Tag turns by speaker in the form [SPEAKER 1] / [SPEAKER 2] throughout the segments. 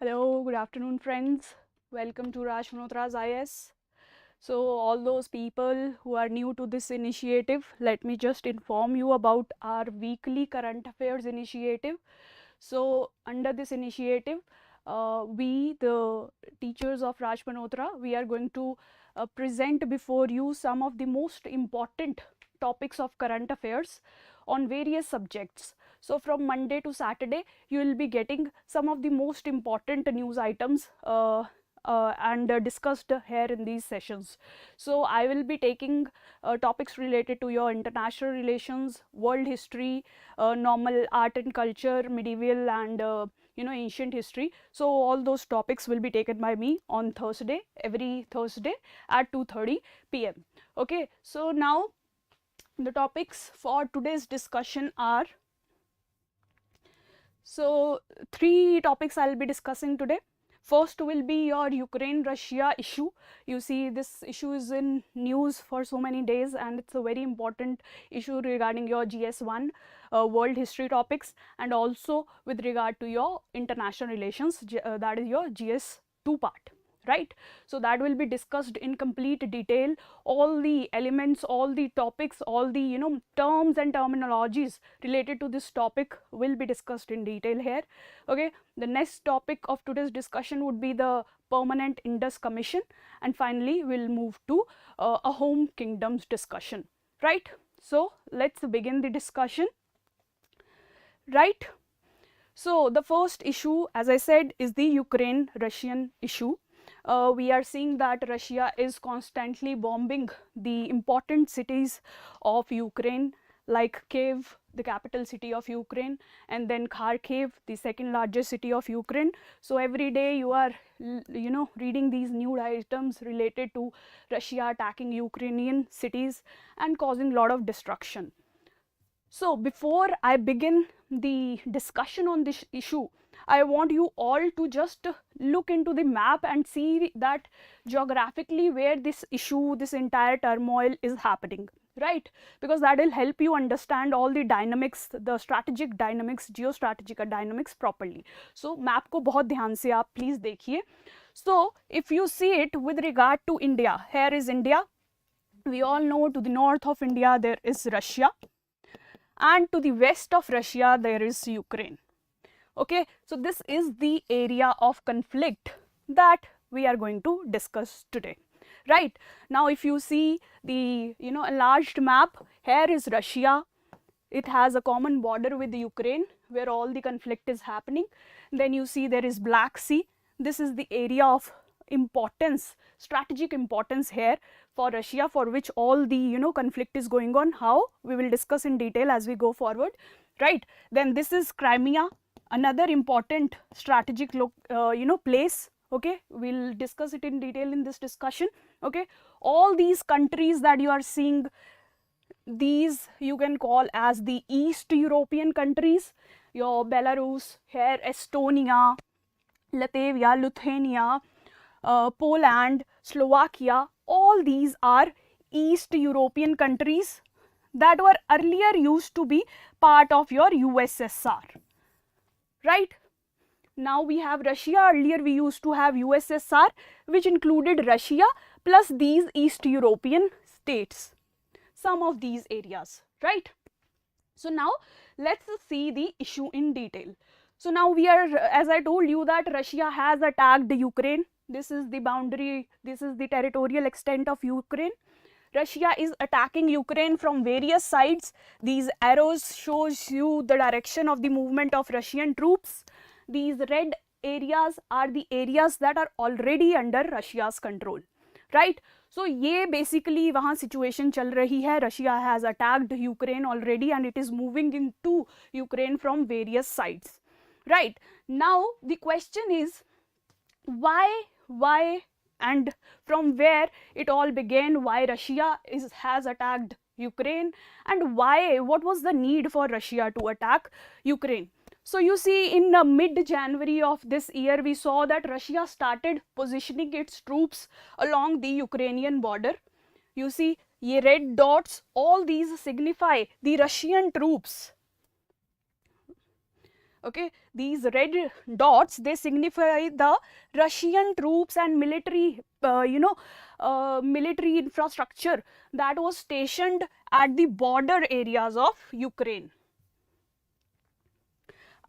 [SPEAKER 1] Hello, good afternoon, friends. Welcome to Malhotra's IAS. So, all those people who are new to this initiative, let me just inform you about our weekly current affairs initiative. So, under this initiative, we, the teachers of Malhotra, we are going to present before you some of the most important topics of current affairs on various subjects. So from Monday to Saturday, you will be getting some of the most important news items and discussed here in these sessions. So I will be taking topics related to your international relations, world history, normal art and culture, medieval and ancient history. So all those topics will be taken by me on Thursday, every Thursday at 2:30 p.m. Okay, so now the topics for today's discussion are, so three topics I'll be discussing today. First will be your Ukraine Russia issue. You see, this issue is in news for so many days and it's a very important issue regarding your GS1 world history topics, and also with regard to your international relations, that is your GS2 part, right? So that will be discussed in complete detail. All the elements, all the topics, all the terms and terminologies related to this topic will be discussed in detail here. Okay, the next topic of today's discussion would be the permanent Indus commission, and finally we'll move to a home kingdoms discussion, right? So let's begin the discussion, right? So the first issue, as I said, is the Ukraine Russian issue. We are seeing that Russia is constantly bombing the important cities of Ukraine, like Kiev, the capital city of Ukraine, and then Kharkiv, the second largest city of Ukraine. So every day you are reading these news items related to Russia attacking Ukrainian cities and causing a lot of destruction. So before I begin the discussion on this issue, I want you all to just look into the map and see that geographically where this issue, this entire turmoil is happening, right? Because that will help you understand all the dynamics, the strategic dynamics, geostrategic dynamics properly. So map को बहुत ध्यान से आप please देखिए. So if you see it with regard to India, here is India. We all know to the north of India there is Russia, and to the west of Russia there is Ukraine. Okay, so this is the area of conflict that we are going to discuss today, right? Now if you see the enlarged map, here is Russia. It has a common border with the Ukraine where all the conflict is happening. Then you see there is Black Sea. This is the area of importance, strategic importance here for Russia, for which all the conflict is going on. How? We will discuss in detail as we go forward, right? Then this is Crimea, another important strategic place. Okay, we'll discuss it in detail in this discussion. Okay, all these countries that you are seeing, these you can call as the East European countries. Your Belarus, here Estonia, Latvia, Lithuania, Poland, Slovakia, all these are East European countries that were earlier used to be part of your USSR, right? Now we have Russia. Earlier we used to have USSR, which included Russia plus these East European states, some of these areas, right? So now let's see the issue in detail. So now we are, as I told you, that Russia has attacked Ukraine. This is the boundary, this is the territorial extent of Ukraine. Russia is attacking Ukraine from various sides. These arrows shows you the direction of the movement of Russian troops. These red areas are the areas that are already under Russia's control, right? So ये basically वहाँ situation चल रही है. Russia has attacked Ukraine already and it is moving into Ukraine from various sides, right? Now the question is why and from where it all began, why Russia has attacked Ukraine, and why, what was the need for Russia to attack Ukraine. So you see, in mid-January of this year, we saw that Russia started positioning its troops along the Ukrainian border. You see, ye red dots, all these signify the Russian troops Okay, these red dots, they signify the Russian troops and military, military infrastructure that was stationed at the border areas of Ukraine,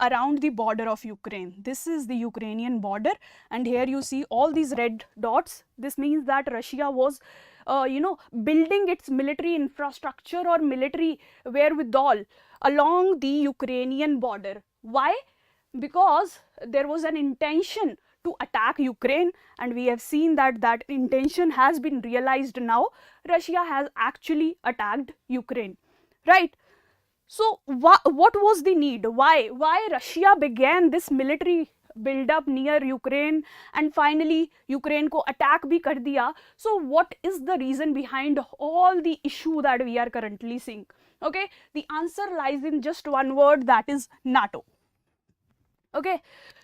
[SPEAKER 1] around the border of Ukraine. This is the Ukrainian border, and here you see all these red dots. This means that Russia was building its military infrastructure or military wherewithal along the Ukrainian border. Why? Because there was an intention to attack Ukraine, and we have seen that that intention has been realized now. Russia has actually attacked Ukraine, right? So what was the need? Why Russia began this military build up near Ukraine and finally Ukraine ko attack bhi kar diya? So what is the reason behind all the issue that we are currently seeing? Okay, the answer lies in just one word, that is NATO. Okay,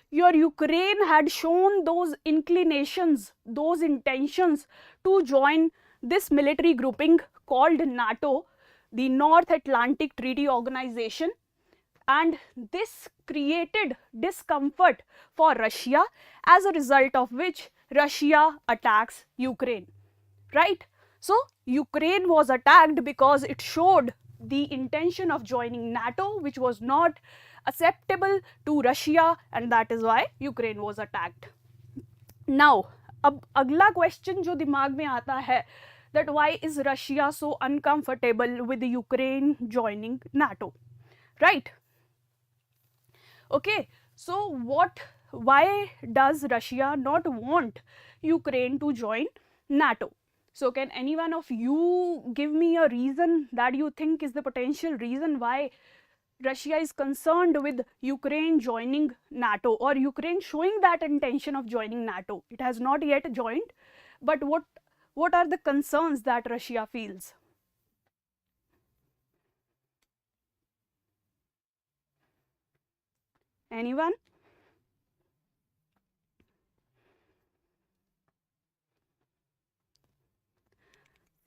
[SPEAKER 1] your Ukraine had shown those inclinations, those intentions to join this military grouping called NATO, the North Atlantic Treaty Organization, and this created discomfort for Russia, as a result of which Russia attacks Ukraine, right? So Ukraine was attacked because it showed the intention of joining NATO, which was not acceptable to Russia, and that is why Ukraine was attacked. Now, अब अगला question जो दिमाग में आता है, that why is Russia so uncomfortable with Ukraine joining NATO, right? Okay, so why does Russia not want Ukraine to join NATO? So can any one of you give me a reason that you think is the potential reason why Russia is concerned with Ukraine joining NATO, or Ukraine showing that intention of joining NATO? It has not yet joined, but what are the concerns that Russia feels? Anyone?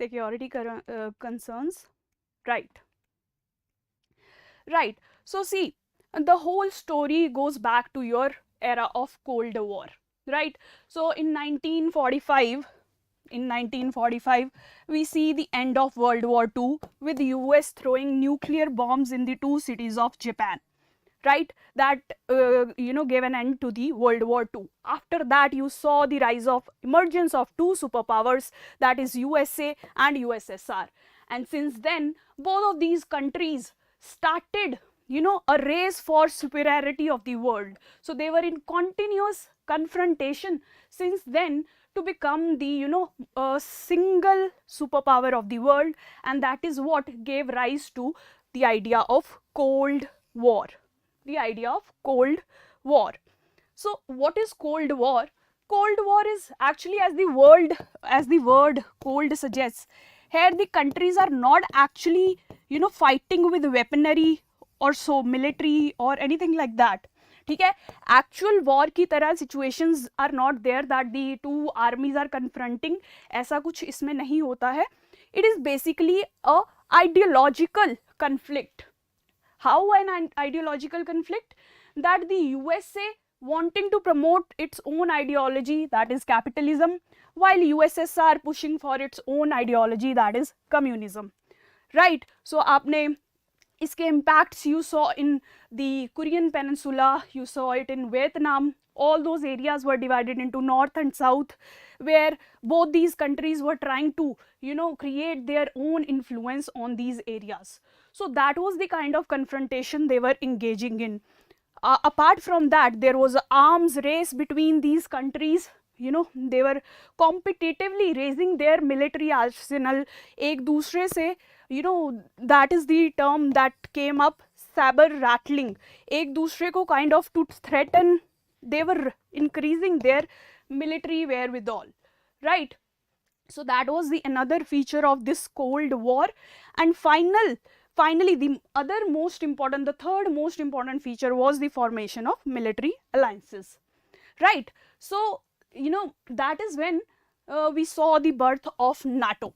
[SPEAKER 1] Security concerns, right? Right. So see, the whole story goes back to your era of Cold War, right? So in 1945, we see the end of World War II with the US throwing nuclear bombs in the two cities of Japan, right? That gave an end to the World War II. After that, you saw the emergence of two superpowers, that is USA and USSR. And since then, both of these countries started a race for superiority of the world. So they were in continuous confrontation since then to become the single superpower of the world, and that is what gave rise to the idea of Cold War. The idea of Cold War. So what is Cold War? Cold War is actually, as the word cold suggests, here the countries are not actually fighting with weaponry or so military or anything like that. ठीक है, actual war की तरह situations are not there that the two armies are confronting, ऐसा कुछ इसमें नहीं होता है. It is basically a ideological conflict. How an ideological conflict? That the USA wanting to promote its own ideology, that is capitalism, while USSR pushing for its own ideology, that is communism, right? So aapne iske impacts you saw in the Korean Peninsula, you saw it in Vietnam. All those areas were divided into north and south, where both these countries were trying to create their own influence on these areas. So that was the kind of confrontation they were engaging in. Apart from that, there was an arms race between these countries. They were competitively raising their military arsenal ek dusre se, that is the term that came up, saber rattling, ek dusre ko kind of to threaten. They were increasing their military wherewithal, right? So that was the another feature of this Cold War. And finally, the third most important feature was the formation of military alliances, right? So that is when we saw the birth of NATO,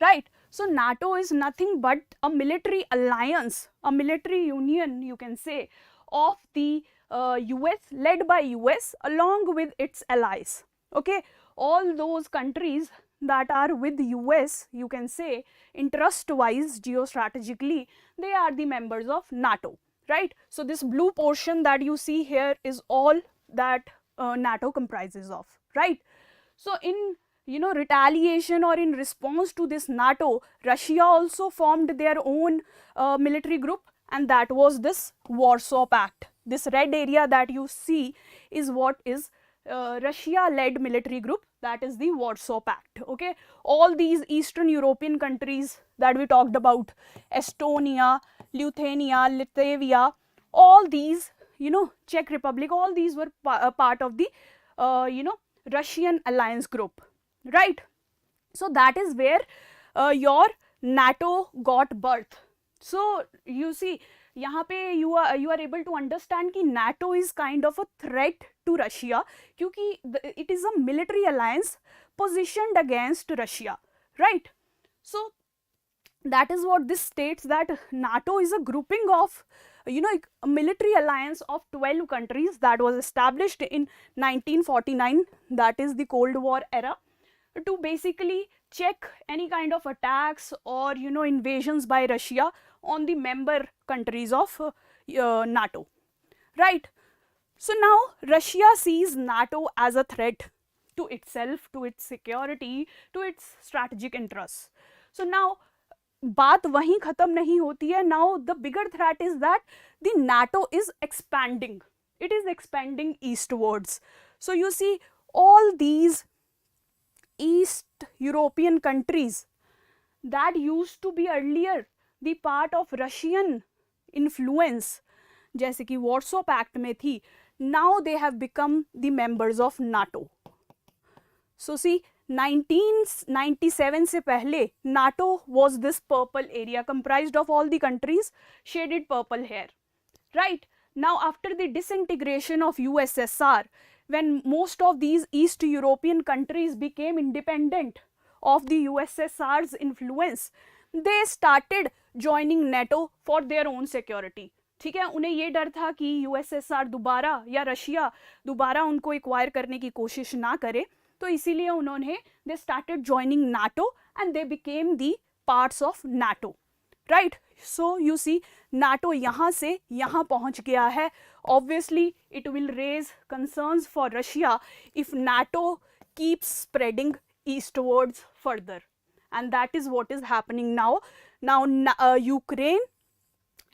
[SPEAKER 1] right? So NATO is nothing but a military alliance, a military union, you can say, of the US, led by US along with its allies. Okay, all those countries that are with US, you can say, interest wise, geostrategically, they are the members of NATO, right? So this blue portion that you see here is all that NATO comprises of, right? So in retaliation or in response to this NATO, Russia also formed their own military group, and that was this Warsaw Pact. This red area that you see is what is Russia-led military group, that is the Warsaw Pact. Okay, all these Eastern European countries that we talked about, Estonia, Lithuania, Latvia, all these, Czech Republic, all these were part of the, Russian alliance group, right? So that is where your NATO got birth. So you see, यहाँ पे you are able to understand कि NATO is kind of a threat to Russia, क्योंकि it is a military alliance positioned against Russia, right? So that is what this states, that NATO is a grouping of a military alliance of 12 countries that was established in 1949, that is the Cold War era, to basically check any kind of attacks or invasions by Russia on the member countries of NATO, right? So now Russia sees NATO as a threat to itself, to its security, to its strategic interests. So now बात वहीं खत्म नहीं होती है. Now the bigger threat is that the NATO is expanding. It is expanding eastwards. So you see all these East European countries that used to be earlier the part of Russian influence, जैसे कि Warsaw Pact में थी, now they have become the members of NATO. So see, 1997 से पहले NATO was this purple area comprised of all the countries shaded purple here, right? Now after the disintegration of USSR, when most of these East European countries became independent of the USSR's influence, they started joining NATO for their own security. ठीक है, उन्हें ये डर था कि USSR दोबारा या Russia दोबारा उनको एक्वायर करने की कोशिश ना करे, तो इसीलिए उन्होंने they started joining NATO and they became the parts of NATO, right? So you see, NATO यहाँ से यहाँ पहुँच गया है. Obviously it will raise concerns for Russia if NATO keeps spreading eastwards further, and that is what is happening now. Now Ukraine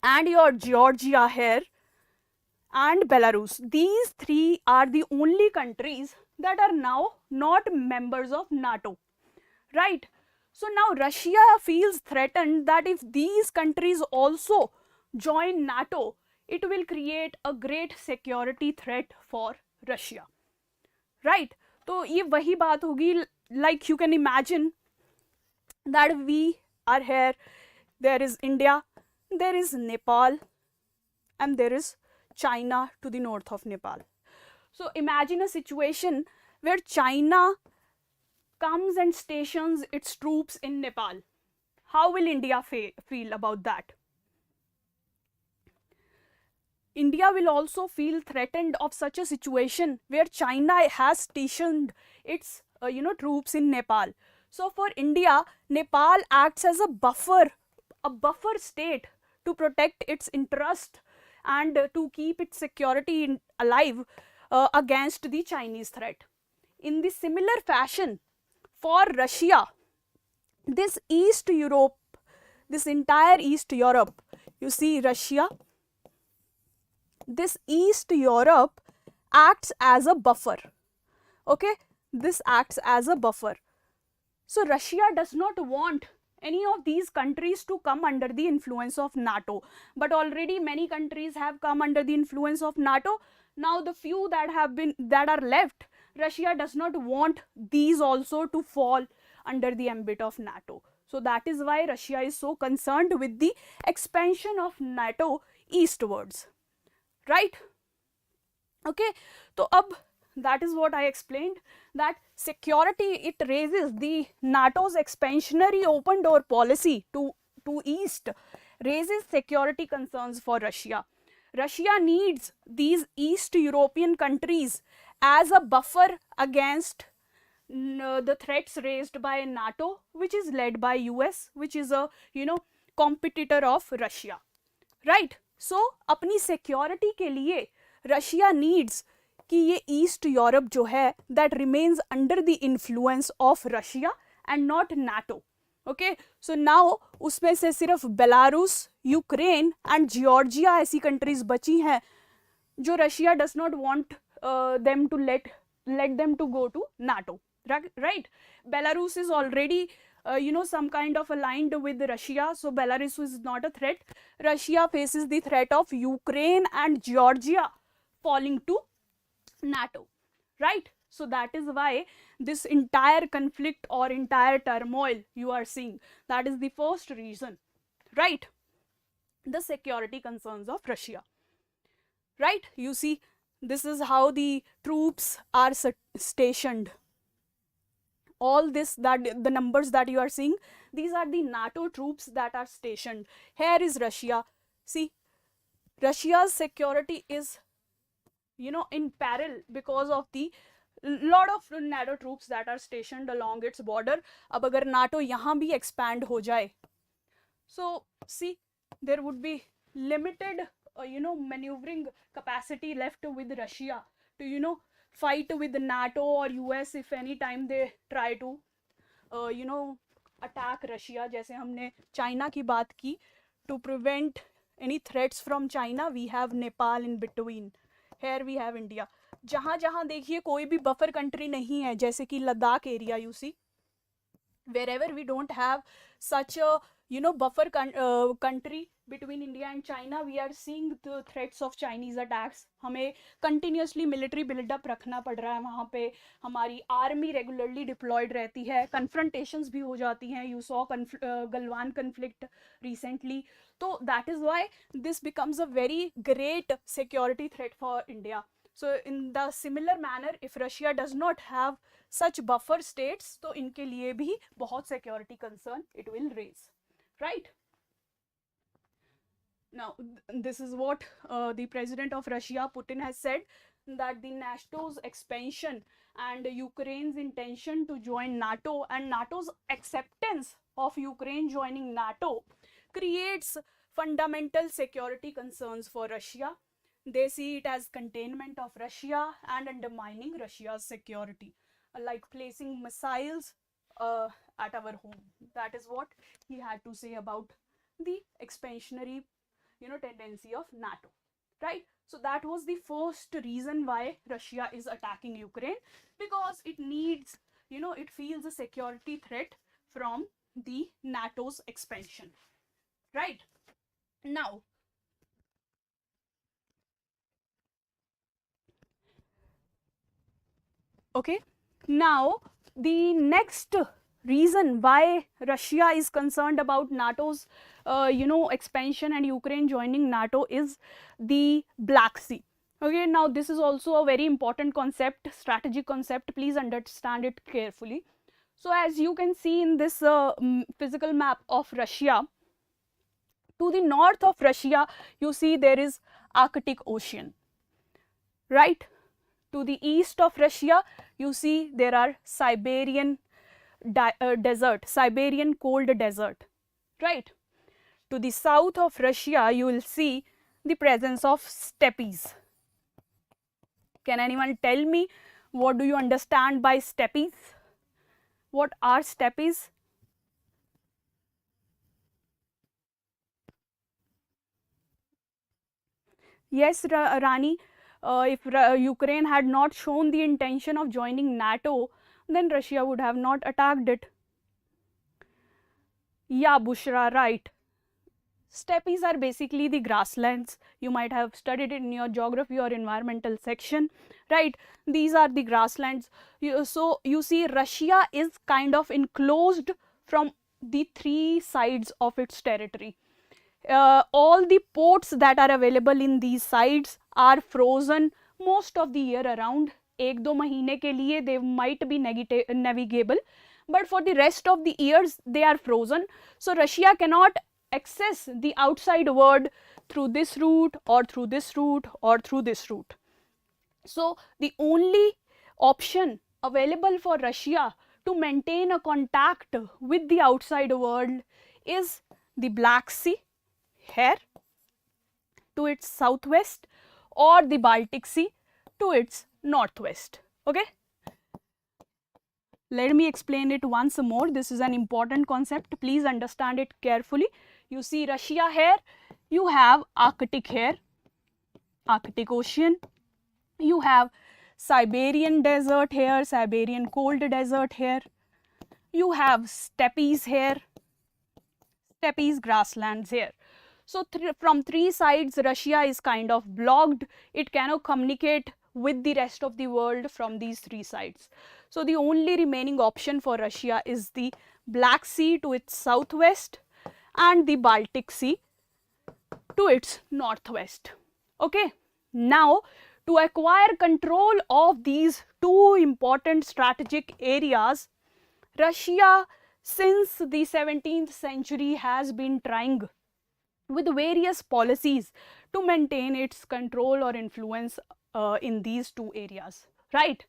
[SPEAKER 1] and your Georgia here and Belarus, these three are the only countries that are now not members of NATO, right? So now Russia feels threatened that if these countries also join NATO, it will create a great security threat for Russia, right? तो ये वही बात होगी, like you can imagine that we are here, there is India, there is Nepal, and there is China to the north of Nepal. So imagine a situation where China comes and stations its troops in Nepal. How will India feel about that? India will also feel threatened of such a situation where China has stationed its troops in Nepal. So for India, Nepal acts as a buffer state to protect its interest and to keep its security alive against the Chinese threat. In the similar fashion, for Russia, this East Europe, this entire East Europe, you see Russia, this East Europe acts as a buffer, okay? This acts as a buffer. So Russia does not want any of these countries to come under the influence of NATO, but already many countries have come under the influence of NATO. Now the few that are left, Russia does not want these also to fall under the ambit of NATO. So that is why Russia is so concerned with the expansion of NATO eastwards, right? Okay, तो अब that is what I explained, that security, it raises the NATO's expansionary open door policy to east, raises security concerns for Russia. Russia needs these East European countries as a buffer against the threats raised by NATO, which is led by US, which is a competitor of Russia, right? So अपनी security के लिए Russia needs कि ये east Europe जो है that remains under the influence of Russia and not NATO. Okay, so now उसमें से सिर्फ बेलारूस, यूक्रेन एंड जॉर्जिया ऐसी कंट्रीज बची हैं जो Russia does not want them to let them to go to NATO, right? Belarus is already some kind of aligned with Russia, so Belarus is not a threat. Russia faces the threat of Ukraine and Georgia falling to NATO, right? So that is why this entire conflict or entire turmoil you are seeing, that is the first reason, right? The security concerns of Russia, right? You see, this is how the troops are stationed. All this, that the numbers that you are seeing, these are the NATO troops that are stationed. Here is Russia. See, Russia's security is in peril because of the lot of NATO troops that are stationed along its border. अब अगर NATO यहाँ भी expand हो जाए, so see, there would be limited maneuvering capacity left with Russia to fight with NATO or US if any time they try to attack Russia. जैसे हमने China की बात की, to prevent any threats from China we have Nepal in between. Here we have India. जहाँ जहाँ देखिए कोई भी बफर कंट्री नहीं है, जैसे कि Ladakh area, you see wherever we don't have such a buffer country between India and China, we are seeing the threats of Chinese attacks. हमें continuously military build up रखना पड़ रहा है वहाँ पे, हमारी army regularly deployed रहती है, confrontations भी हो जाती हैं. You saw Galwan conflict recently. So that is why this becomes a very great security threat for India. So in the similar manner, if Russia does not have such buffer states, तो इनके लिए भी बहुत security concern it will raise, right? Now, this is what the president of Russia, Putin, has said, that the NATO's expansion and Ukraine's intention to join NATO and NATO's acceptance of Ukraine joining NATO creates fundamental security concerns for Russia. They see it as containment of Russia and undermining Russia's security, like placing missiles at our home. That is what he had to say about the expansionary tendency of NATO, right? So that was the first reason why Russia is attacking Ukraine, because it needs, it feels a security threat from the NATO's expansion, right? Now, okay, now the next reason why Russia is concerned about NATO's expansion and Ukraine joining NATO is the Black Sea. Okay, now this is also a very important concept, strategic concept. Please understand it carefully. So as you can see in this physical map of Russia, to the north of Russia, you see there is Arctic Ocean, right? To the east of Russia, you see there are Siberian desert, Siberian cold desert, right? To the south of Russia, you will see the presence of steppes. Can anyone tell me what do you understand by steppes? What are steppes? Yes, Rani, if Ukraine had not shown the intention of joining NATO, then Russia would have not attacked it. Yeah, Bushra, right. Steppes are basically the grasslands. You might have studied it in your geography or environmental section, right? These are the grasslands. So you see, Russia is kind of enclosed from the three sides of its territory. All the ports that are available in these sides are frozen most of the year around. एक दो महीने के लिए they might be navigable, but for the rest of the years they are frozen. So Russia cannot access the outside world through this route or through this route or through this route. So the only option available for Russia to maintain a contact with the outside world is the Black Sea here to its southwest or the Baltic Sea to its northwest. Okay, let me explain it once more. This is an important concept, please understand it carefully. You see Russia here, you have Arctic here, Arctic Ocean, you have Siberian desert here, Siberian cold desert here, you have steppes here, steppes grasslands here. So from three sides Russia is kind of blocked, it cannot communicate with the rest of the world from these three sides. So the only remaining option for Russia is the Black Sea to its southwest and the Baltic Sea to its northwest. Okay, now to acquire control of these two important strategic areas, Russia since the 17th century has been trying with various policies to maintain its control or influence in these two areas, right?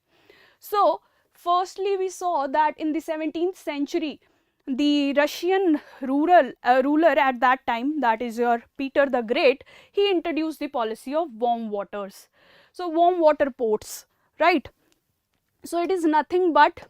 [SPEAKER 1] So firstly we saw that in the 17th century the Russian ruler at that time, that is your Peter the Great, he introduced the policy of warm waters. So warm water ports, right? So it is nothing but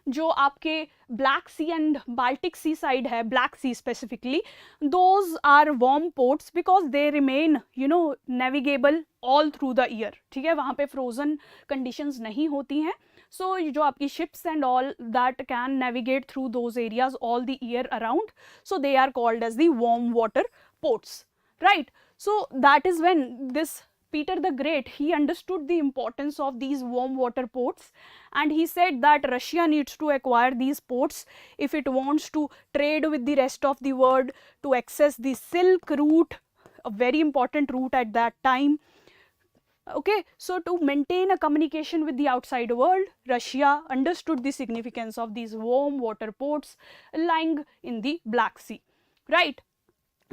[SPEAKER 1] जो आपके Black Sea and Baltic Sea side है, Black Sea specifically, those are warm ports because they remain, you know, navigable all through the year. ठीक है, वहाँ पे frozen conditions नहीं होती हैं. So जो आपकी ships and all that can navigate through those areas all the year around, so they are called as the warm water ports, right? So that is when this Peter the Great, he understood the importance of these warm water ports, and he said that Russia needs to acquire these ports if it wants to trade with the rest of the world, to access the Silk route, a very important route at that time. Okay, so to maintain a communication with the outside world, Russia understood the significance of these warm water ports lying in the Black Sea, right?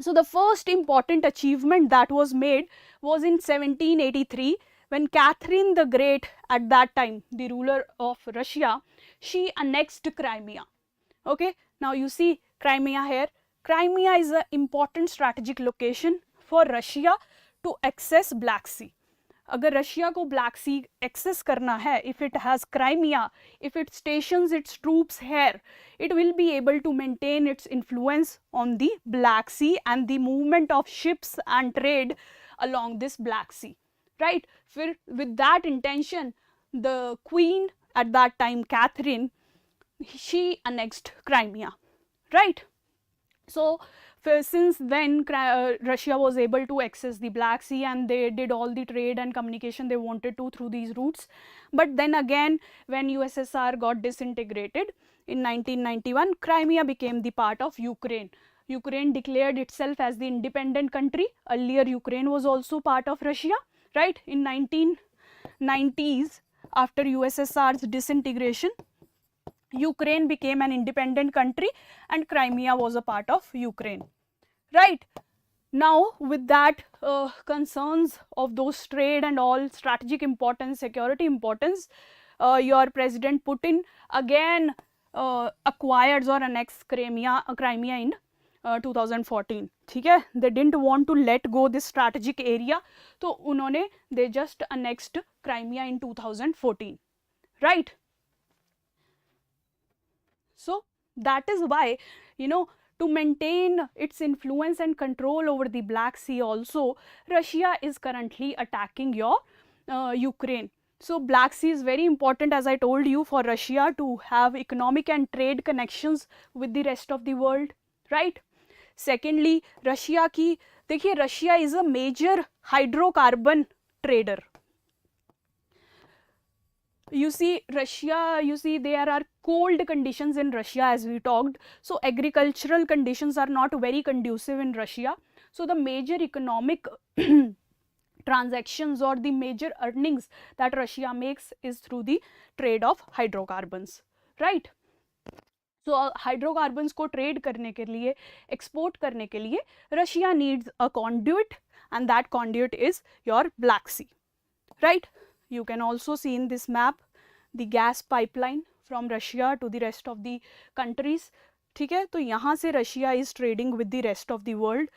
[SPEAKER 1] So the first important achievement that was made was in 1783 when Catherine the Great, at that time the ruler of Russia, she annexed Crimea. Okay, now you see Crimea here. Crimea is an important strategic location for Russia to access Black Sea. अगर Russia को black सी access करना है, if it has Crimea, if it stations its troops here, it will be able to maintain its influence on the Black Sea and the movement of ships and trade along this Black Sea, right? फिर with that intention, the queen at that time, Catherine, she annexed Crimea, right? So since then Russia was able to access the Black Sea and they did all the trade and communication they wanted to through these routes. But then again when USSR got disintegrated in 1991, Crimea became the part of Ukraine. Ukraine declared itself as the independent country. Earlier Ukraine was also part of Russia, right? In 1990s, after USSR's disintegration, Ukraine became an independent country and Crimea was a part of Ukraine, right? Now with that concerns of those trade and all strategic importance, security importance, your President Putin again acquires or annexed Crimea in 2014. ठीक है, they didn't want to let go this strategic area, तो उन्होंने they just annexed Crimea in 2014, right? So that is why, you know, to maintain its influence and control over the Black Sea also, Russia is currently attacking your Ukraine. So Black Sea is very important, as I told you, for Russia to have economic and trade connections with the rest of the world, right? Secondly, Russia की देखिए, Russia is a major hydrocarbon trader. You see Russia, you see there are cold conditions in Russia, as we talked, so agricultural conditions are not very conducive in Russia. So the major economic transactions or the major earnings that Russia makes is through the trade of hydrocarbons, right? So hydrocarbons को trade करने के लिए, export करने के लिए Russia needs a conduit, and that conduit is your Black Sea, right? You can also see in this map the gas pipeline from Russia to the rest of the countries, ठीक है? तो यहाँ से Russia is trading with the rest of the world.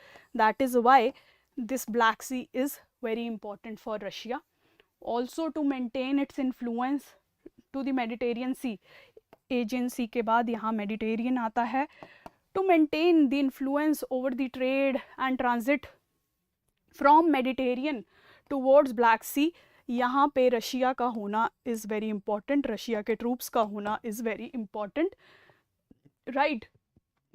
[SPEAKER 1] That is why this Black Sea is very important for Russia. Also to maintain its influence to the Mediterranean Sea. Aegean Sea के बाद यहाँ Mediterranean आता है. To maintain the influence over the trade and transit from Mediterranean towards Black Sea, यहाँ पे Russia का होना is very important, Russia के ट्रूप्स का होना is very important, right?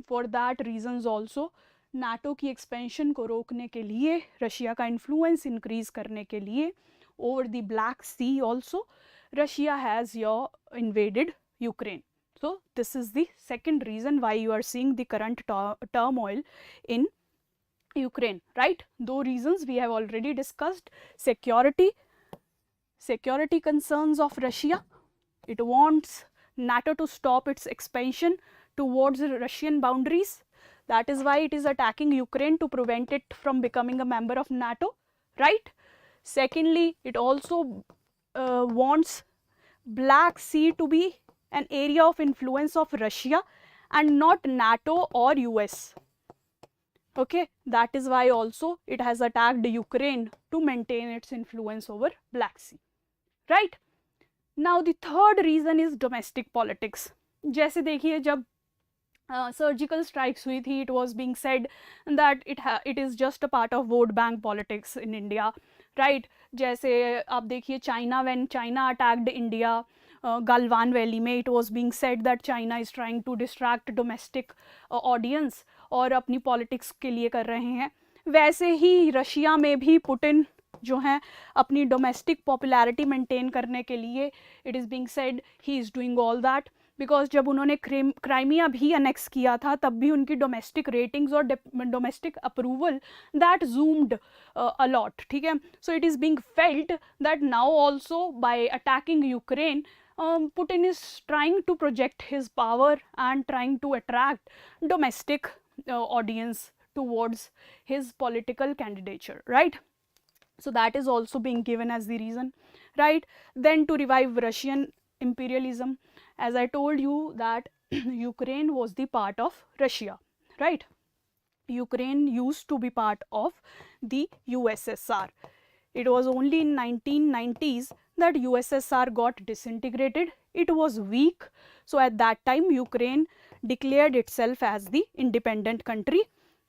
[SPEAKER 1] For that reasons also NATO की एक्सपेंशन को रोकने के लिए, रशिया का इन्फ्लुएंस इंक्रीज करने के लिए over the Black Sea also, Russia has your invaded Ukraine. So this is the second reason why you are seeing the current turmoil in Ukraine, right? Those reasons we have already discussed. Security concerns of Russia. It wants NATO to stop its expansion towards Russian boundaries. That is why it is attacking Ukraine to prevent it from becoming a member of NATO, right? Secondly, it also wants Black Sea to be an area of influence of Russia and not NATO or US. Okay, that is why also it has attacked Ukraine to maintain its influence over Black Sea, right? Now the third reason is domestic politics. जैसे देखिए जब surgical strikes हुई थी, it was being said that it is just a part of vote bank politics in India, right? जैसे आप देखिए China, when China attacked India, Galwan Valley में, it was being said that China is trying to distract domestic audience और अपनी politics के लिए कर रहे हैं. वैसे ही रशिया में भी पुतिन जो हैं अपनी domestic popularity maintain करने के लिए, it is being said he is doing all that, because जब उन्होंने क्राइमिया भी अनेक्स किया था तब भी उनकी डोमेस्टिक रेटिंग्स और domestic approval that zoomed a lot, ठीक है? So it is being felt that now also by attacking Ukraine, Putin is trying to project his power and trying to attract domestic audience towards his political candidature, right? So that is also being given as the reason, right? Then to revive Russian imperialism, as I told you that Ukraine was the part of Russia, right? Ukraine used to be part of the USSR. It was only in 1990s that USSR got disintegrated. It was weak. So at that time Ukraine declared itself as the independent country.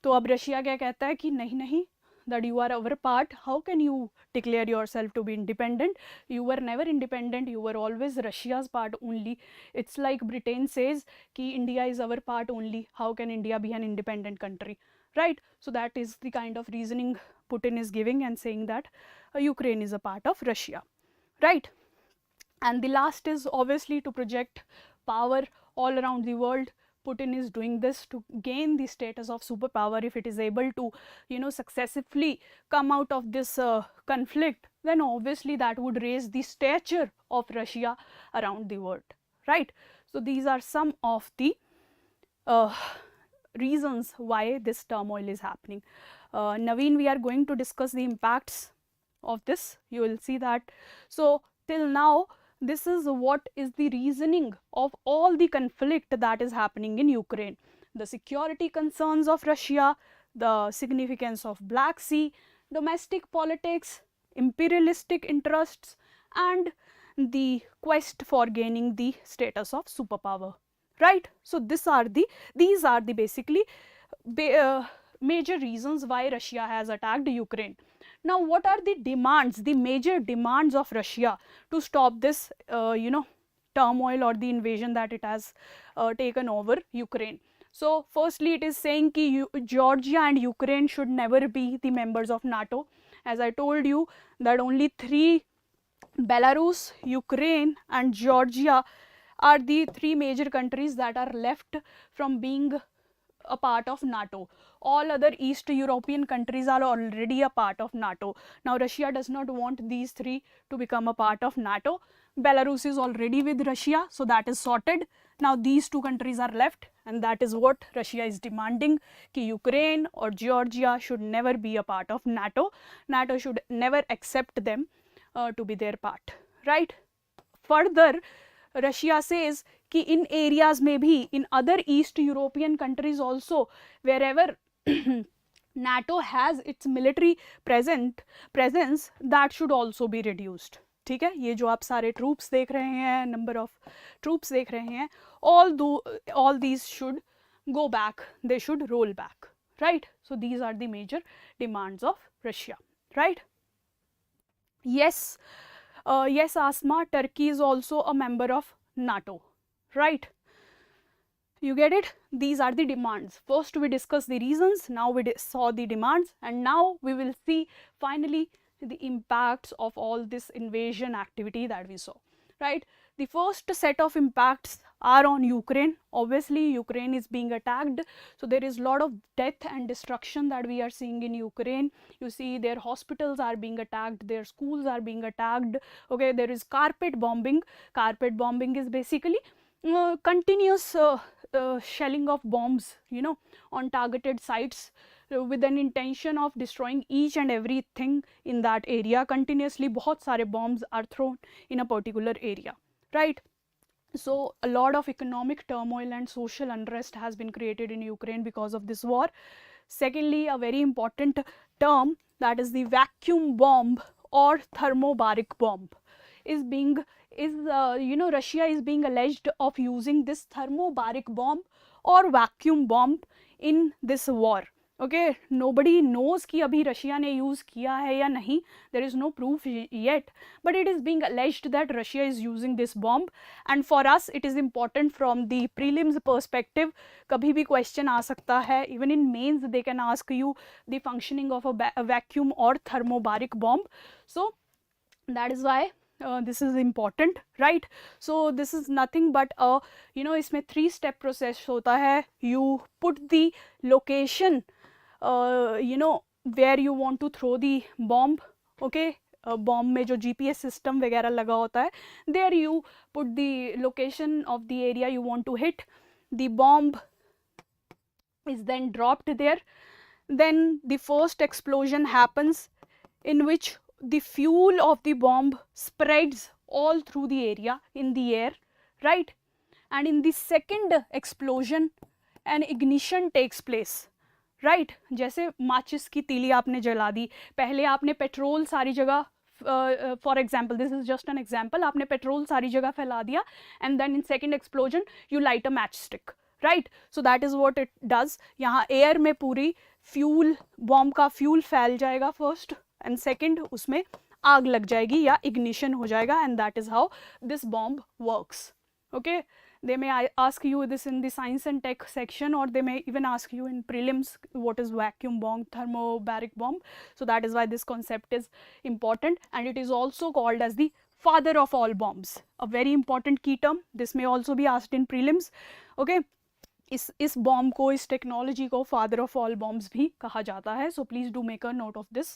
[SPEAKER 1] तो अब Russia क्या कहता है कि नहीं नहीं, that you are our part, how can you declare yourself to be independent? You were never independent, you were always Russia's part only. It's like Britain says कि India is our part only, how can India be an independent country, right? So that is the kind of reasoning Putin is giving and saying that Ukraine is a part of Russia, right? And the last is obviously to project power all around the world. Putin is doing this to gain the status of superpower. If it is able to, successfully come out of this conflict, then obviously that would raise the stature of Russia around the world, right? So these are some of the reasons why this turmoil is happening. Naveen, we are going to discuss the impacts of this. You will see that. So till now, this is what is the reasoning of all the conflict that is happening in Ukraine. The security concerns of Russia, the significance of Black Sea, domestic politics, imperialistic interests, and the quest for gaining the status of superpower, right? So these are the basically major reasons why Russia has attacked Ukraine. Now, what are the demands, the major demands of Russia to stop this, turmoil or the invasion that it has taken over Ukraine? So, firstly, it is saying that Georgia and Ukraine should never be the members of NATO. As I told you that only 3, Belarus, Ukraine and Georgia, are the 3 major countries that are left from being a part of NATO. All other East European countries are already a part of NATO. Now Russia does not want these three to become a part of NATO. Belarus is already with Russia, so that is sorted. Now these two countries are left, and that is what Russia is demanding, कि Ukraine or Georgia should never be a part of NATO. NATO should never accept them to be their part, right? Further, Russia says कि in areas में भी, in other East European countries also, wherever NATO has its military presence, that should also be reduced. ठीक है, ये जो आप सारे troops देख रहे हैं, नंबर ऑफ ट्रूप्स देख रहे हैं, all these should go back, they should roll back, right? So these are the major demands of Russia, right? Yes, yes, Asma, Turkey is also a member of NATO, right? You get it? These are the demands. First we discussed the reasons, now we saw the demands, and now we will see finally the impacts of all this invasion activity that we saw, right? The first set of impacts are on Ukraine. Obviously Ukraine is being attacked, so there is a lot of death and destruction that we are seeing in Ukraine. You see their hospitals are being attacked, their schools are being attacked, okay? There is carpet bombing. Carpet bombing is basically continuous shelling of bombs, you know, on targeted sites with an intention of destroying each and everything in that area. Continuously बहुत सारे bombs are thrown in a particular area, right? So a lot of economic turmoil and social unrest has been created in Ukraine because of this war. Secondly, a very important term, that is the vacuum bomb or thermobaric bomb, is being you know, Russia is being alleged of using this thermobaric bomb or vacuum bomb in this war. Okay, nobody knows कि अभी Russia ने use किया है या नहीं, there is no proof yet, but it is being alleged that Russia is using this bomb. And for us it is important from the prelims perspective. कभी भी question आ सकता है, even in mains they can ask you the functioning of a vacuum or thermobaric bomb. So that is why this is important, right? So this is nothing but you know, इसमें 3-step process होता है. You put the location you know, where you want to throw the bomb, okay? Bomb में जो GPS system वगैरह लगा होता है, there you put the location of the area you want to hit. The bomb is then dropped there. Then the first explosion happens, in which the fuel of the bomb spreads all through the area in the air, right? And in the second explosion an ignition takes place, right? जैसे माचिस की तीली आपने जला दी, पहले आपने petrol सारी जगह, for example, this is just an example, आपने पेट्रोल सारी जगह फैला दिया, and then in second explosion you light a matchstick, right? So that is what it does. यहाँ air में पूरी fuel, bomb का fuel फैल जाएगा first, and second उसमें आग लग जाएगी या ignition हो जाएगा, and that is how this bomb works, okay? They may ask you this in the science and tech section, or they may even ask you in prelims what is vacuum bomb, thermobaric bomb. So that is why this concept is important, and it is also called as the father of all bombs, a very important key term. This may also be asked in prelims, okay? इस bomb को, इस technology को father of all bombs भी कहा जाता है. So please do make a note of this.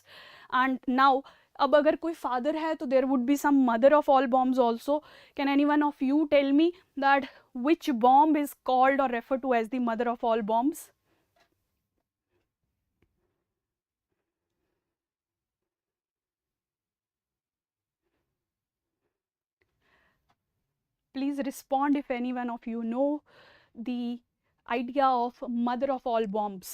[SPEAKER 1] And now अब अगर कोई फादर है तो there would be some mother of all bombs also. Can any one of you tell me that which bomb is called और refer to as the mother of all bombs? Please respond if any one of you know the idea of mother of all bombs.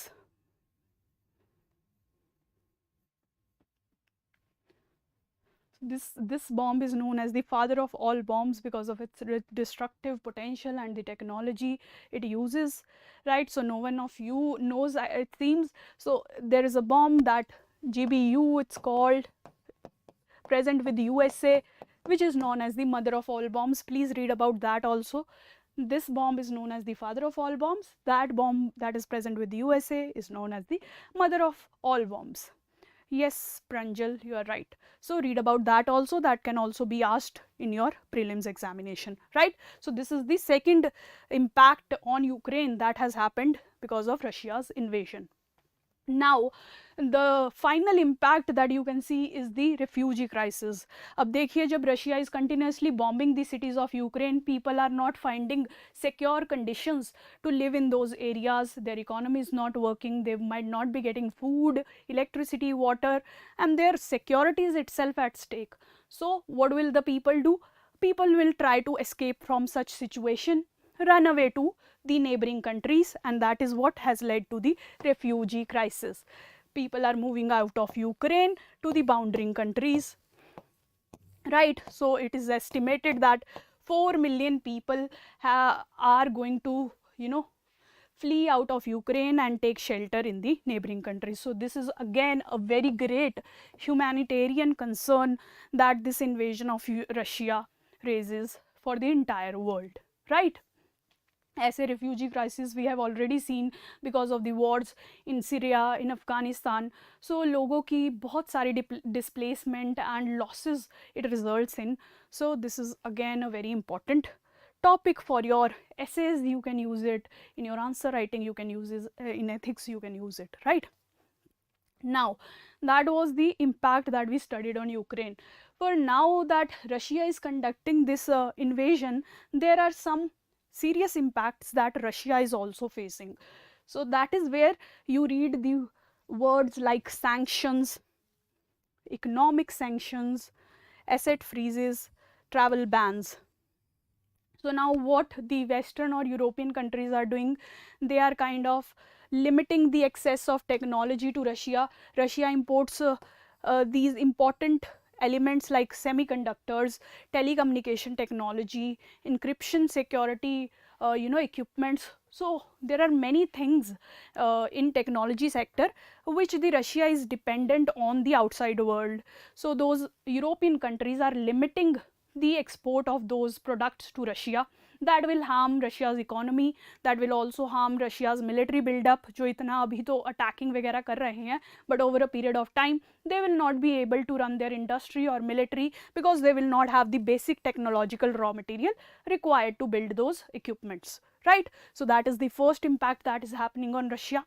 [SPEAKER 1] This bomb is known as the father of all bombs because of its destructive potential and the technology it uses, right? So no one of you knows, it seems. So there is a bomb that GBU, it's called, present with USA, which is known as the mother of all bombs. Please read about that also. This bomb is known as the father of all bombs. That bomb that is present with USA is known as the mother of all bombs, Yes, Pranjal, you are right. So read about that also. That can also be asked in your prelims examination, right? So this is the second impact on Ukraine that has happened because of Russia's invasion. Now the final impact that you can see is the refugee crisis. अब देखिए, जब Russia is continuously bombing the cities of Ukraine, people are not finding secure conditions to live in those areas. Their economy is not working, they might not be getting food, electricity, water, and their security is itself at stake. So what will the people do? People will try to escape from such situation, run away to the neighboring countries, and that is what has led to the refugee crisis. People are moving out of Ukraine to the boundary countries, right? So it is estimated that 4 million people are going to, flee out of Ukraine and take shelter in the neighboring countries. So this is again a very great humanitarian concern that this invasion of Russia raises for the entire world, right? ऐसे refugee crisis we have already seen because of the wars in Syria, in Afghanistan. So लोगों की बहुत सारी displacement and losses it results in. So this is again a very important topic for your essays. You can use it in your answer writing, you can use it in ethics, you can use it, right? Now that was the impact that we studied on Ukraine. For now that Russia is conducting this invasion, there are some serious impacts that Russia is also facing. So that is where you read the words like sanctions, economic sanctions, asset freezes, travel bans. So now what the Western or European countries are doing, they are kind of limiting the access of technology to Russia. Russia imports these important elements like semiconductors, telecommunication technology, encryption security, equipments. So there are many things in technology sector which the Russia is dependent on the outside world. So those European countries are limiting the export of those products to Russia. That will harm Russia's economy, that will also harm Russia's military build-up, जो इतना अभी तो attacking वगैरह कर रहे हैं, but over a period of time they will not be able to run their industry or military because they will not have the basic technological raw material required to build those equipments, right? So that is the first impact that is happening on Russia,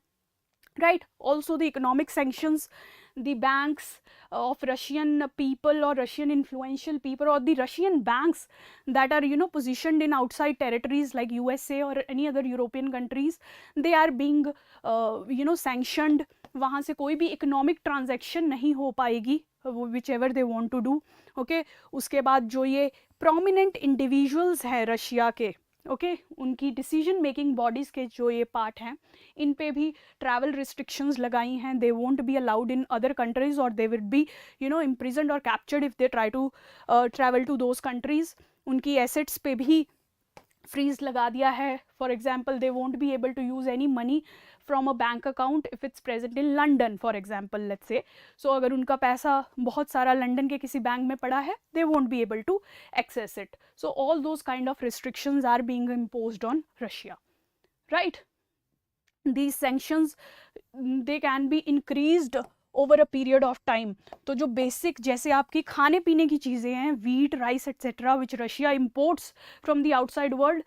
[SPEAKER 1] right? Also the economic sanctions, the banks of Russian people or Russian influential people or the Russian banks that are positioned in outside territories like USA or any other European countries, they are being sanctioned. वहाँ से कोई भी economic transaction नहीं हो पाएगी whichever they want to do, okay? उसके बाद जो ये prominent individuals हैं रशिया के, ओके उनकी डिसीजन मेकिंग बॉडीज़ के जो ये पार्ट हैं, इन पे भी ट्रैवल रिस्ट्रिक्शंस लगाई हैं. They won't be allowed in other countries और दे विल बी इम्प्रिजन्ड और captured if they try to travel to those countries. उनकी एसेट्स पे भी फ्रीज लगा दिया है. For example they won't be able to use any money from a bank account if it's present in London, for example, let's say. So अगर उनका पैसा बहुत सारा लंदन के किसी बैंक में पड़ा है, they won't be able to access it. So all those kind of restrictions are being imposed on Russia, right? These sanctions, they can be increased over a period of time. तो जो basic जैसे आपकी खाने पीने की चीज़ें हैं, wheat, rice, etc., which Russia imports from the outside world,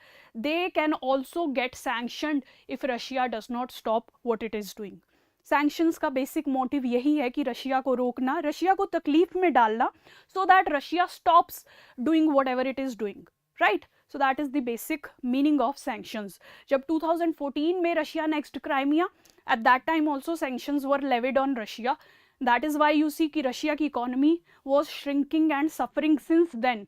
[SPEAKER 1] they can also get sanctioned if Russia does not stop what it is doing. Sanctions का basic motive यही है कि रशिया को रोकना, रशिया को तकलीफ में डालना, so that Russia stops doing whatever it is doing, right? So that is the basic meaning of sanctions. जब 2014 में Russia annexed Crimea, at that time also sanctions were levied on Russia. That is why you see कि Russia की economy was shrinking and suffering since then.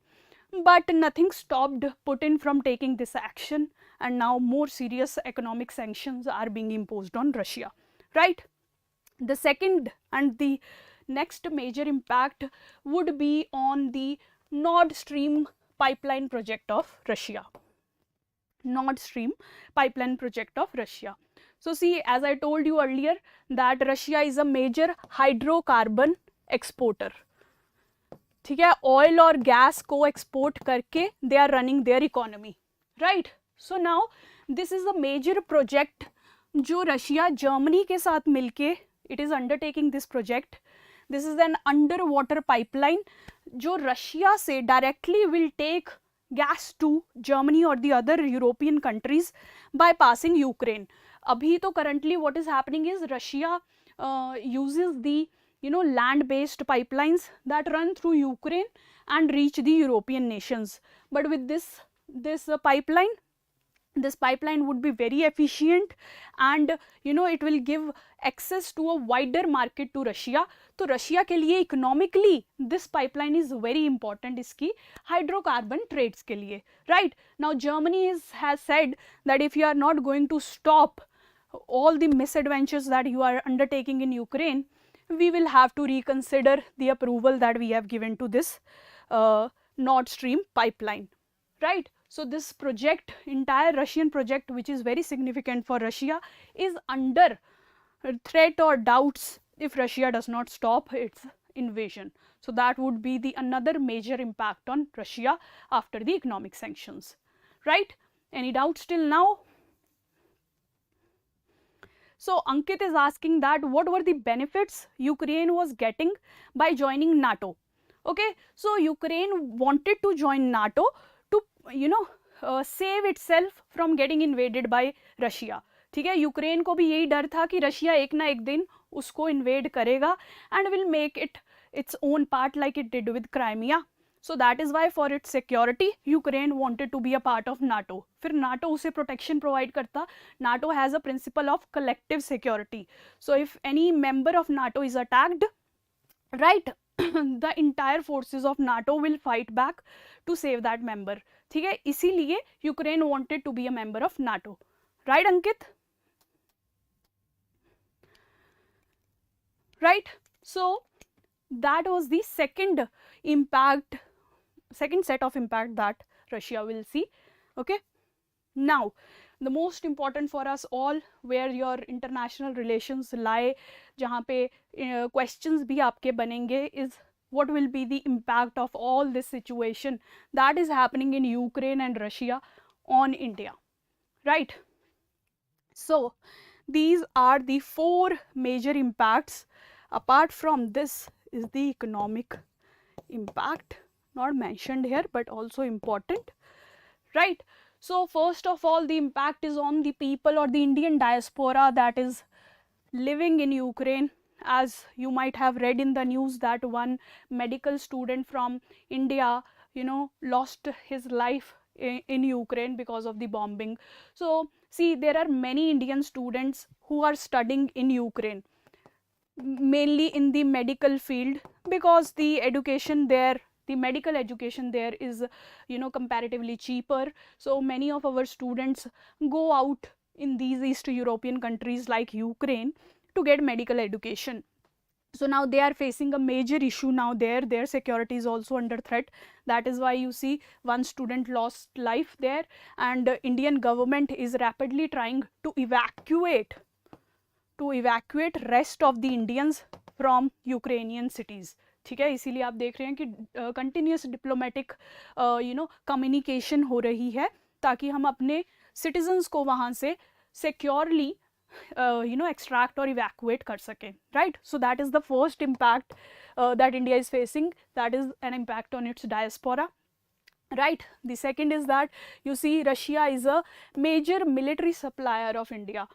[SPEAKER 1] But nothing stopped Putin from taking this action, and now more serious economic sanctions are being imposed on Russia, right? The second and the next major impact would be on the Nord Stream pipeline project of Russia. Nord Stream pipeline project of Russia. So see, as I told you earlier, that Russia is a major hydrocarbon exporter. ठीक है, oil और gas को export करके they are running their economy, right? So now this is a major project जो Russia Germany के साथ मिलके it is undertaking this project, This is an underwater pipeline जो रशिया से directly will take gas to Germany or the other European countries by passing Ukraine. अभी तो currently what is happening is Russia uses the land based pipelines that run through Ukraine and reach the European nations. But with this pipeline would be very efficient, and it will give access to a wider market to Russia. तो Russia के लिए economically this pipeline is very important इसकी hydrocarbon trades के लिए, right. Now Germany has said that if you are not going to stop all the misadventures that you are undertaking in Ukraine, we will have to reconsider the approval that we have given to this Nord Stream pipeline, right. So this project, entire Russian project, which is very significant for Russia, is under threat or doubts if Russia does not stop its invasion. So that would be the another major impact on Russia after the economic sanctions, right. Any doubts till now? So Ankit is asking that what were the benefits Ukraine was getting by joining NATO? Okay, so Ukraine wanted to join NATO to save itself from getting invaded by Russia. ठीक है, Ukraine को भी यही डर था कि Russia एक ना एक दिन उसको इन्वेड करेगा and will make it its own part like it did with Crimea. So that is why for its security Ukraine wanted to be a part of NATO. फिर NATO उसे protection provide करता. NATO has a principle of collective security. So if any member of NATO is attacked, right, the entire forces of NATO will fight back to save that member. ठीक है, इसीलिए Ukraine wanted to be a member of NATO. Right, Ankit? Right. So that was the second set of impact that Russia will see. Okay, now the most important for us all, where your international relations lie, जहाँ पे questions भी आपके बनेंगे, is what will be the impact of all this situation that is happening in Ukraine and Russia on India, right. So these are the 4 major impacts. Apart from this is the economic impact, not mentioned here but also important, right. So first of all, the impact is on the people or the Indian diaspora that is living in Ukraine. As you might have read in the news that one medical student from India lost his life in Ukraine because of the bombing. So see, there are many Indian students who are studying in Ukraine, mainly in the medical field, because the education there, the medical education there is comparatively cheaper. So many of our students go out in these East European countries like Ukraine to get medical education. So now they are facing a major issue now there. Their security is also under threat. That is why you see one student lost life there, and Indian government is rapidly trying to evacuate rest of the Indians from Ukrainian cities. ठीक है, इसीलिए आप देख रहे हैं कि continuous diplomatic communication हो रही है ताकि हम अपने सिटीजन्स को वहाँ से सिक्योरली extract or evacuate कर सकें, right. So that is the first impact that India is facing, that is an impact on its diaspora, right. The second is that you see Russia is a major military supplier of India.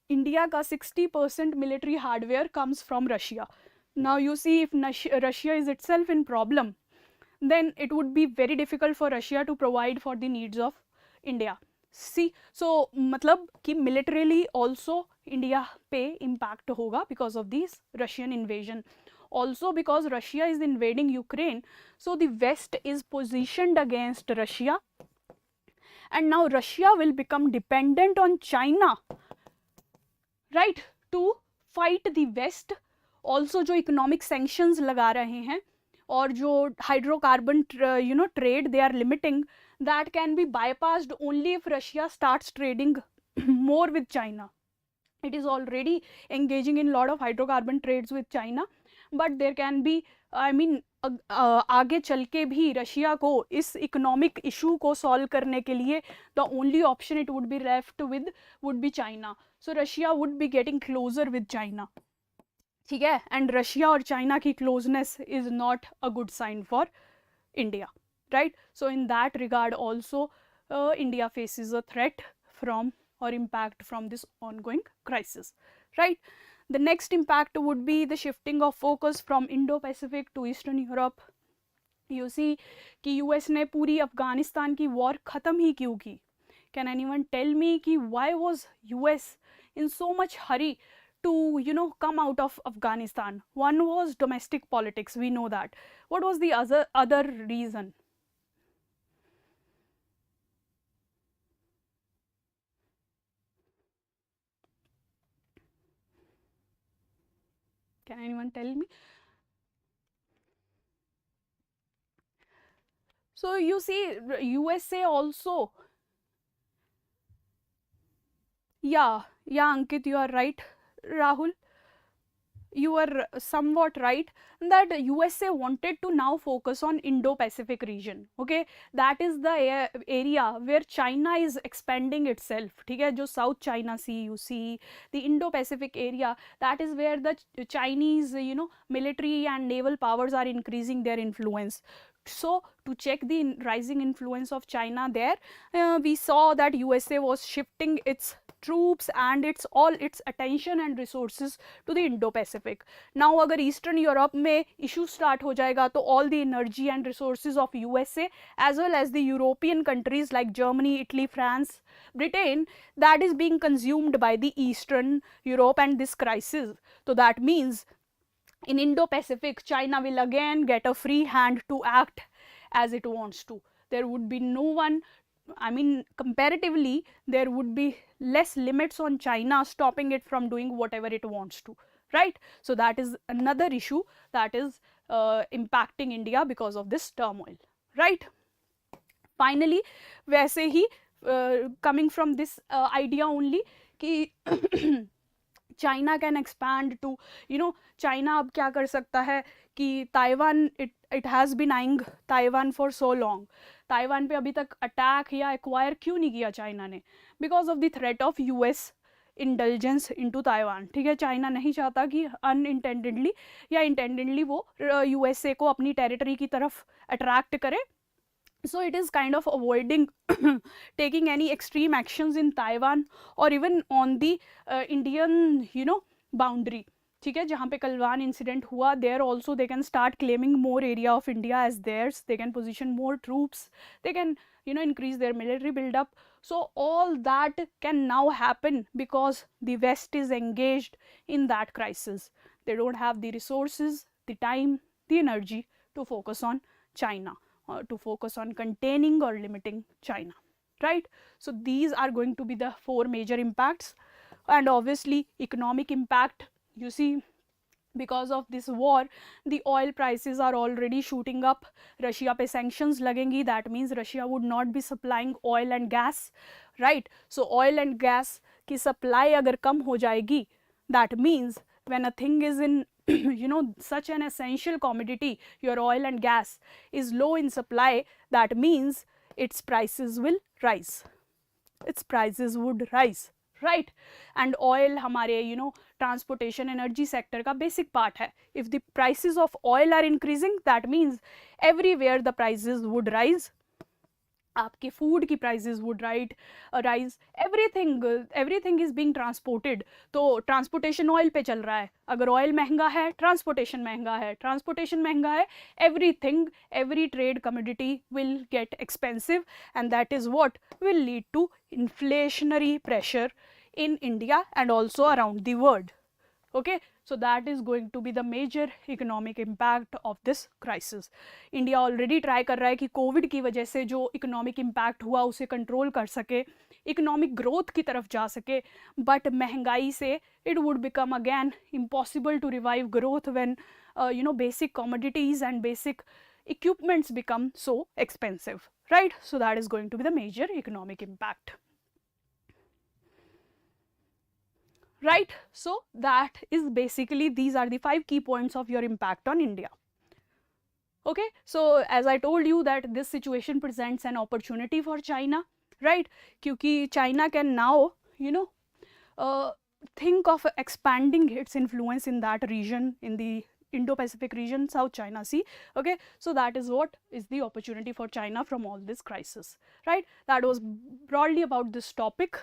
[SPEAKER 1] India का 60% military hardware comes from Russia. Now you see, if Russia is itself in problem, then it would be very difficult for Russia to provide for the needs of India. See, so मतलब कि militarily also India पे impact होगा because of this Russian invasion. Also because Russia is invading Ukraine, so the West is positioned against Russia, and now Russia will become dependent on China, right, to fight the West. Also जो economic sanctions लगा रहे हैं और जो hydrocarbon trade they are limiting, that can be bypassed only if Russia starts trading more with China. It is already engaging in lot of hydrocarbon trades with China, but there can be, I mean, आगे चल के भी Russia को इस economic issue को solve करने के लिए the only option it would be left with would be China. So Russia would be getting closer with China. ठीक है, एंड रशिया और चाइना की closeness is not a good sign for India, right. So in that regard also India faces a threat from or impact from this ongoing crisis, right. The next impact would be the shifting of focus from Indo-Pacific to Eastern Europe. You see कि US ने पूरी अफगानिस्तान की war ख़त्म ही क्यों की. Can anyone tell me कि why was US in so much hurry to come out of Afghanistan? One was domestic politics, we know that. What was the other reason? Can anyone tell me? So you see, USA also. Yeah, Ankit, you are right. Rahul, you are somewhat right that USA wanted to now focus on Indo-Pacific region. Okay, that is the area where China is expanding itself. ठीक है, जो South China Sea you see, the Indo-Pacific area, that is where the Chinese military and naval powers are increasing their influence. So to check the rising influence of China there, we saw that USA was shifting its troops and all its attention and resources to the Indo-Pacific. Now अगर Eastern Europe में issue start हो जाएगा तो all the energy and resources of USA as well as the European countries like Germany, Italy, France, Britain, that is being consumed by the Eastern Europe and this crisis. So that means in Indo-Pacific, China will again get a free hand to act as it wants to. There would be no one, I mean, comparatively, there would be less limits on China stopping it from doing whatever it wants to, right? So that is another issue that is impacting India because of this turmoil, right? Finally, वैसे ही coming from this idea only कि China can expand to China अब क्या कर सकता है कि Taiwan it has been eyeing Taiwan for so long. Taiwan पे अभी तक अटैक या एक्वायर क्यों नहीं किया चाइना ने? Because of the threat of US intelligence into Taiwan. ठीक है, चाइना नहीं चाहता कि अनइंटेंडेडली या इंटेंडेडली वो यूएसए को अपनी टेरिटरी की तरफ अट्रैक्ट करे. So it is kind of avoiding taking any extreme actions in Taiwan or even on the Indian boundary. ठीक है, जहाँ पे कलवान इंसिडेंट हुआ, there also they can start claiming more area of India as theirs. They can position more troops. They can increase their military build-up. So all that can now happen because the West is engaged in that crisis. They don't have the resources, the time, the energy to focus on China. To focus on containing or limiting China, right? So these are going to be the 4 major impacts. And obviously economic impact, you see, because of this war the oil prices are already shooting up. Russia पे sanctions लगेंगी, that means Russia would not be supplying oil and gas, right? So oil and gas की supply अगर कम हो जाएगी, that means when a thing is in such an essential commodity, your oil and gas is low in supply, that means its prices will rise. Its prices would rise, right? And oil हमारे transportation energy sector का basic part है. If the prices of oil are increasing, that means everywhere the prices would rise. आपके food की prices would rise, everything is being transported. तो transportation oil पे चल रहा है. अगर ऑयल महंगा है, ट्रांसपोर्टेशन महंगा है. ट्रांसपोर्टेशन महंगा है, every trade commodity will get expensive and that is what will lead to inflationary pressure in India and also around the world. Okay, so that is going to be the major economic impact of this crisis. India already try कर रहा है कि Covid की वजह से जो economic impact हुआ उसे कंट्रोल कर सके, इकोनॉमिक ग्रोथ की तरफ जा सके, बट महंगाई से it would become again impossible to revive growth when basic commodities and basic equipments become so expensive, right? So that is going to be the major economic impact. Right, so that is basically, these are the 5 key points of your impact on India. Okay, so as I told you that this situation presents an opportunity for China, right? क्योंकि China can now think of expanding its influence in that region, in the Indo-Pacific region, South China Sea. Okay, so that is what is the opportunity for China from all this crisis, right? That was broadly about this topic.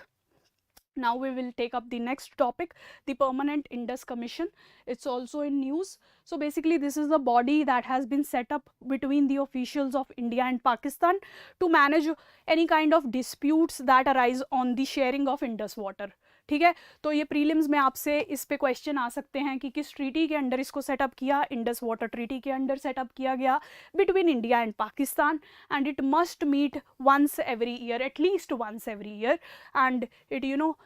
[SPEAKER 1] Now we will take up the next topic, the Permanent Indus Commission. It's also in news. So basically this is the body that has been set up between the officials of India and Pakistan to manage any kind of disputes that arise on the sharing of Indus water. ठीक है, तो ये prelims में आपसे इस पे question आ सकते हैं कि किस ट्रीटी के अंडर इसको सेटअप किया, इंडस वाटर ट्रीटी के अंडर सेटअप किया गया between India and Pakistan, and it must meet once every year, at least once every year, and it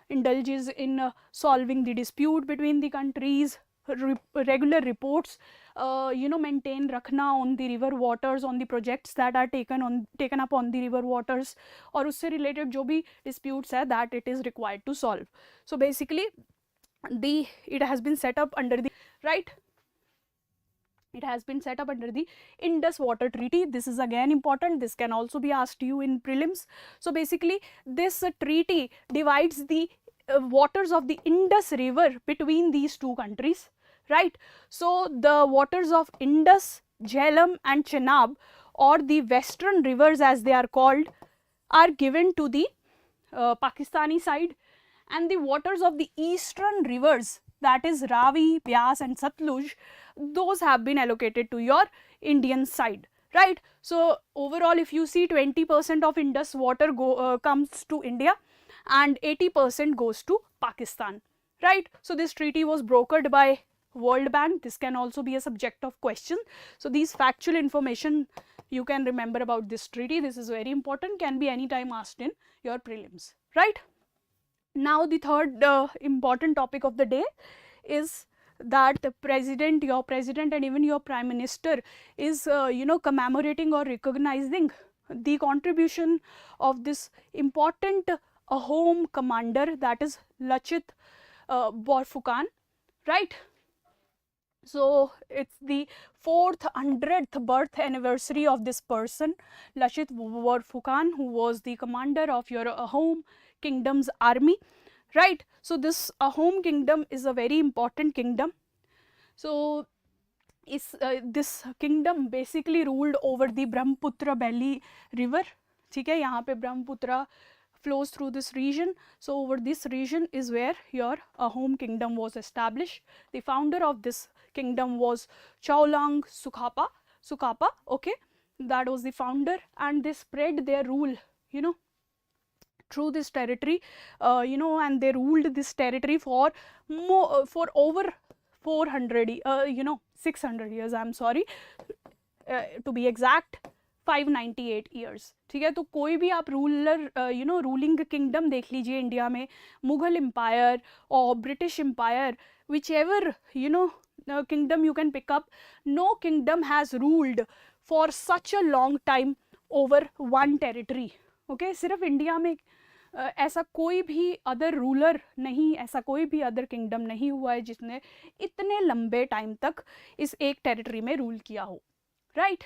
[SPEAKER 1] indulges in solving the dispute between the countries, regular reports maintain रखना on the river waters, on the projects that are taken up on the river waters, और उससे related जो भी disputes है that it is required to solve. So basically it has been set up under the It has been set up under the Indus Water Treaty. This is again important. This can also be asked you in prelims. So basically, this treaty divides the waters of the Indus River between these two countries, right? So the waters of Indus, Jhelum and Chenab, or the western rivers as they are called, are given to the Pakistani side, and the waters of the eastern rivers, that is Ravi, Byas and Satluj, those have been allocated to your Indian side, right? So overall, if you see, 20% of Indus water comes to India and 80% goes to Pakistan, right? So this treaty was brokered by World Bank. This can also be a subject of question. So these factual information you can remember about this treaty. This is very important, can be anytime asked in your prelims, right? Now the third important topic of the day is that your president and even your prime minister is commemorating or recognizing the contribution of this important home commander, that is Lachit Borphukan, right? So it's the 400th birth anniversary of this person, Lachit Borphukan, who was the commander of your home kingdom's army, right? So this home kingdom is a very important kingdom. So this kingdom basically ruled over the Brahmaputra Valley river, ठीक है, यहाँ पे Brahmaputra flows through this region. So over this region is where your home kingdom was established. The founder of this kingdom was Chaulang Sukapa, okay, that was the founder, and they spread their rule, through this territory, and they ruled this territory for over 600 years, I'm sorry, to be exact, 598 years, ठीक है. तो कोई भी आप ruling kingdom देख लीजिए India में, Mughal empire और British empire, whichever kingdom you can pick up, no kingdom has ruled for such a long time over one territory, okay. सिर्फ इंडिया में ऐसा कोई भी अदर रूलर नहीं, ऐसा कोई भी अदर किंगडम नहीं हुआ है जिसने इतने लंबे टाइम तक इस एक टेरिटरी में रूल किया हो, right,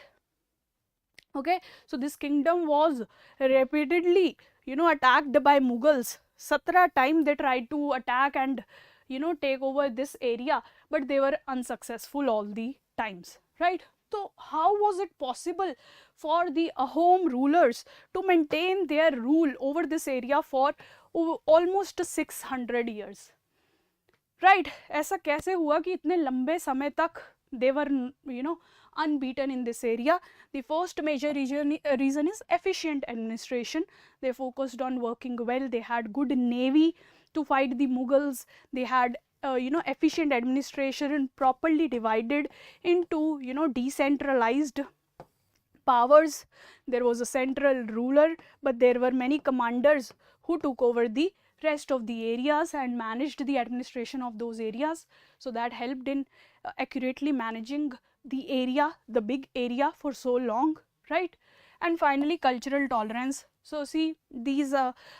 [SPEAKER 1] okay. So this kingdom was repeatedly attacked by Mughals. 17 times they tried to attack and take over this area, but they were unsuccessful all the times, right? So how was it possible for the home rulers to maintain their rule over this area for almost 600 years, right? ऐसा कैसे हुआ कि इतने लंबे समय तक they were unbeaten in this area? The first major reason is efficient administration. They focused on working well. They had good navy to fight the Mughals. They had efficient administration, properly divided into decentralized powers. There was a central ruler, but there were many commanders who took over the rest of the areas and managed the administration of those areas. So that helped in accurately managing the area, the big area, for so long, right? And finally, cultural tolerance. So see, these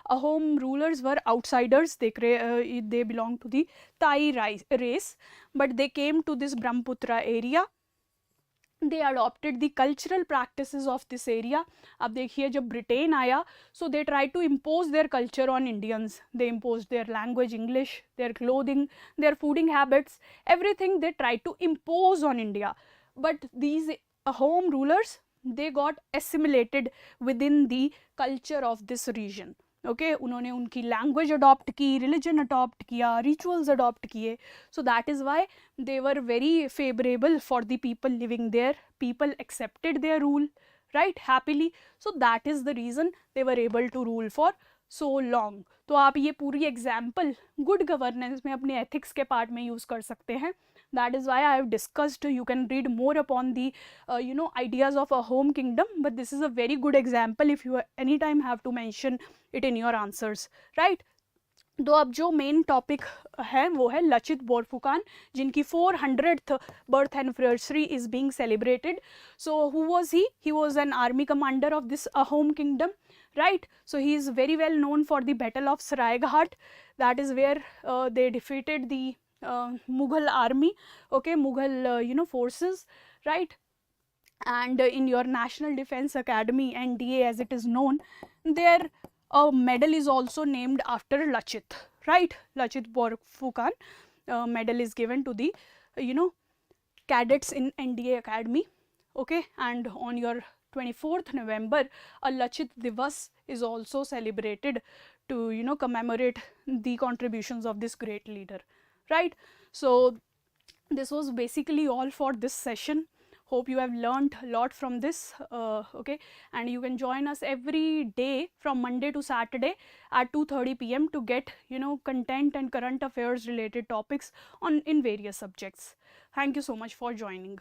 [SPEAKER 1] home rulers were outsiders. They belonged to the Thai race, but they came to this Brahmaputra area they adopted the cultural practices of this area. अब देखिए जब Britain आया, so they tried to impose their culture on Indians. They imposed their language, English, their clothing, their fooding habits, everything they tried to impose on India. But these home rulers, they got assimilated within the culture of this region. Okay उन्होंने उनकी language adopt की, religion adopt किया, rituals adopt किए. So that is why they were very favorable for the people living there. People accepted their rule, right, happily. So that is the reason they were able to rule for so long. तो आप ये पूरी example good governance में अपने ethics के part में use कर सकते हैं. That is why I have discussed, you can read more upon the ideas of a home kingdom, but this is a very good example if you anytime have to mention it in your answers, right. तो अब जो main topic है वो है लचित बोरफुकान, जिनकी 400th birth anniversary is being celebrated. So who was he was an army commander of this home kingdom, right. So he is very well known for the battle of Saraighat. That is where they defeated the Mughal army, okay, Mughal forces, right. And in your National Defense Academy, NDA as it is known, there a medal is also named after Lachit, right. Lachit Borphukan medal is given to the cadets in NDA Academy, okay. And on your 24th November, a Lachit Divas is also celebrated to commemorate the contributions of this great leader, right. So this was basically all for this session. Hope you have learned a lot from this, okay. And you can join us every day from Monday to Saturday at 2:30 p.m. to get content and current affairs related topics in various subjects. Thank you so much for joining.